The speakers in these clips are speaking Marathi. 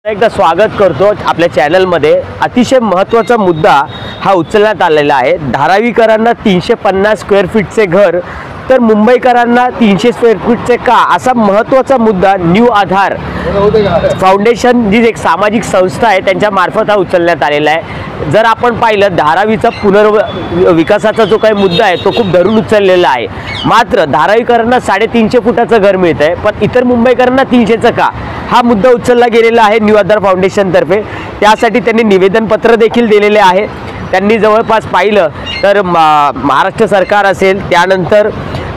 एकदा स्वागत करतो आपल्या चॅनलमध्ये। अतिशय महत्त्वाचा मुद्दा हा उचलण्यात आलेला आहे। धारावीकरांना 350 स्क्वेअर फीटचे घर तर मुंबईकरांना 300 स्क्वेअर फीटचे का, असा महत्त्वाचा मुद्दा न्यू आधार फाउंडेशन जी एक सामाजिक संस्था आहे त्यांच्या मार्फत हा उचलण्यात आलेला आहे। जर आपण पाहिलं धारावीचा पुनर्विकासाचा जो काही मुद्दा आहे तो खूप धरून उचललेला आहे। मात्र धारावीकरांना 350 फुटाचं घर मिळत आहे पण इतर मुंबईकरांना 300चं का, हा मुद्दा उचलला गेलेला आहे न्यू आधार फाउंडेशन तर्फे। त्यासाठी त्यांनी निवेदन पत्र देखील दिलेले आहे। त्यांनी जवळपास पाहिलं तर महाराष्ट्र सरकार असेल, त्यानंतर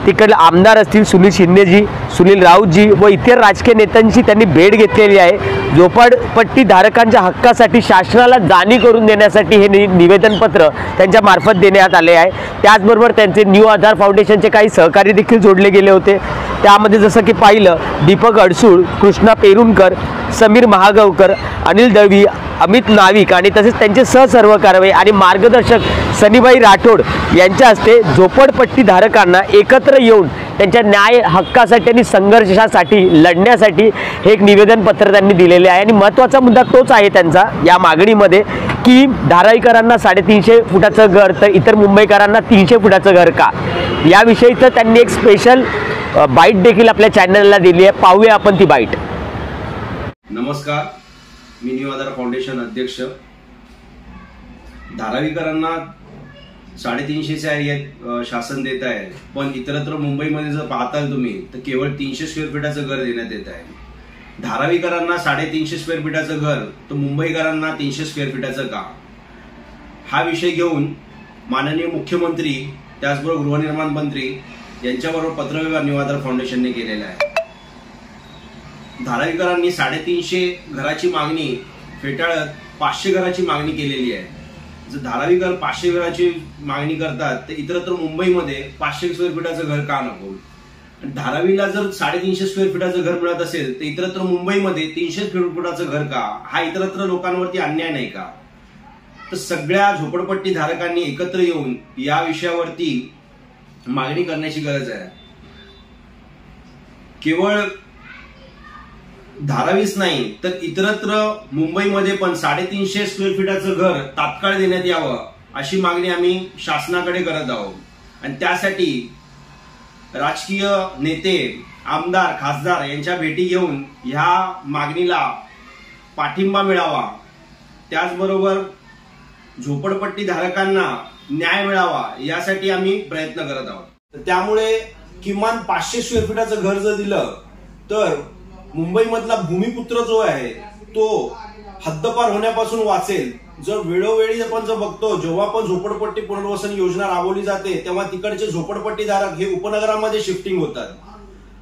तिकडे आमदार असतील सुनील शिंदेजी, सुनील राऊतजी व इतर राजकीय नेत्यांची त्यांनी भेट घेतलेली आहे। झोपडपट्टी धारकांच्या हक्कासाठी शासनाला जाणीव करून देण्यासाठी हे निवेदनपत्र त्यांच्या मार्फत देण्यात आले आहे। त्याचबरोबर त्यांचे न्यू आधार फाउंडेशनचे काही सहकारी देखील जोडले गेले होते। त्यामध्ये जसं की पाहिलं दिपक अडसूळ, कृष्णा पेरुणकर, समीर महागावकर, अनिल दळवी, अमित नाविक आणि तसेच त्यांचे सहसर्वकारवे आणि मार्गदर्शक सनीबाई राठोड यांच्या हस्ते झोपडपट्टी धारकांना एकत्र येऊन त्यांच्या न्याय हक्कासाठी आणि संघर्षासाठी लढण्यासाठी हे एक निवेदन पत्र त्यांनी दिलेले आहे। आणि महत्त्वाचा मुद्दा तोच आहे त्यांचा या मागणीमध्ये की धारावीकरांना 350 फुटाचं घर तर इतर मुंबईकरांना 300 फुटाचं घर का, याविषयीचं त्यांनी एक स्पेशल बाईट देखील आपल्या चॅनलला दिली आहे। पाहूया आपण ती बाईट। नमस्कार, मी न्यू आधार फाउंडेशन अध्यक्ष। धारावीकरांना 350च्या एरियात शासन देत आहे पण इतरत्र मुंबईमध्ये जर पाहताल तुम्ही तर केवळ 300 स्क्वेअर फीटाचं घर देण्यात येत आहे। धारावीकरांना 350 स्क्वेअर फीटाचं घर तर मुंबईकरांना 300 स्क्वेअर फीटाचं का, हा विषय घेऊन माननीय मुख्यमंत्री त्याचबरोबर गृहनिर्माण मंत्री यांच्याबरोबर पत्रव्यवहार न्यू आधार फाउंडेशनने केलेला आहे। धारावीकरांनी 350 घराची मागणी फेटाळत 500 घराची मागणी केलेली आहे। जर धारावीकर 500 घराची मागणी करतात तर इतरत्र मुंबईमध्ये 500 स्क्वेअर फीटाचं घर का नको। धारावीला जर 350 स्क्वेअर फीटाचं घर मिळत असेल तर इतरत्र मुंबईमध्ये 300 स्क्वेअर फीटाचं घर का, हा इतरत्र लोकांवरती अन्याय नाही का। तर सगळ्या झोपडपट्टी धारकांनी एकत्र येऊन या विषयावरती मागणी करण्याची गरज आहे। केवळ धारावीच नाही तर इतरत्र मुंबईमध्ये पण 350 स्क्वेअर फीटाचं घर तात्काळ देण्यात यावं अशी मागणी आम्ही शासनाकडे करत आहोत। आणि त्यासाठी राजकीय नेते, आमदार, खासदार यांच्या भेटी घेऊन ह्या मागणीला पाठिंबा मिळावा, त्याचबरोबर झोपडपट्टी धारकांना न्याय मिळावा यासाठी आम्ही प्रयत्न करत आहोत। त्यामुळे किमान 500 स्क्वेअर फीटाचं घर जर दिलं तर मुंबईमधला भूमिपुत्र जो आहे तो हद्दपार होण्यापासून वाचेल। जर वेळोवेळी आपण जर बघतो जेव्हा पण झोपडपट्टी पुनर्वसन योजना राबवली जाते तेव्हा तिकडचे झोपडपट्टीधारक हे उपनगरामध्ये शिफ्टिंग होतात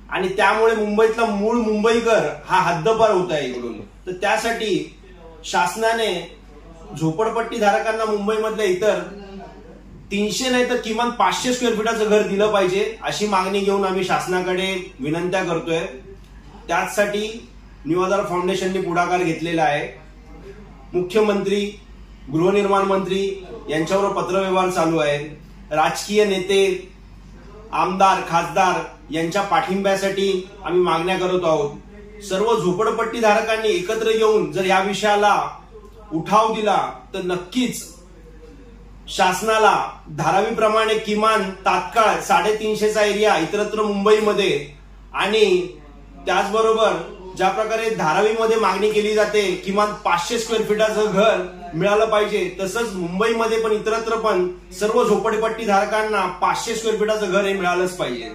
आणि त्यामुळे मुंबईतला मूळ मुंबईकर हा हद्दपार होत आहे इकडून। तर त्यासाठी शासनाने झोपडपट्टी धारकांना मुंबईमधल्या इतर 300 नाही तर किमान 500 स्क्वेअर फीटाचं घर दिलं पाहिजे अशी मागणी घेऊन आम्ही शासनाकडे विनंत्या करतोय। त्यासाठी न्यू आधार फाउंडेशनने पुढाकार घेतलेला आहे। मुख्यमंत्री, गृहनिर्माण मंत्री यांच्यावर पत्रव्यवहार चालू आहे। राजकीय नेते, आमदार, खासदार यांच्या पाठिंब्यासाठी आम्ही मागण्या करत आहोत। सर्व झोपडपट्टी धारकांनी एकत्र येऊन जर या विषयाला उठाव दिला तर नक्कीच शासनाला धारावीप्रमाणे किमान तात्काळ 350चा एरिया इतरत्र मुंबईमध्ये आणि त्याचबरोबर ज्या प्रकारे धारावीमध्ये मागणी केली जाते किमान 500 स्क्वेअर फीटाचं घर मिळालं पाहिजे, तसंच मुंबईमध्ये पण इतरत्र पण सर्व झोपडपट्टी धारकांना 500 स्क्वेअर फीटाचं घर हे मिळालंच पाहिजे।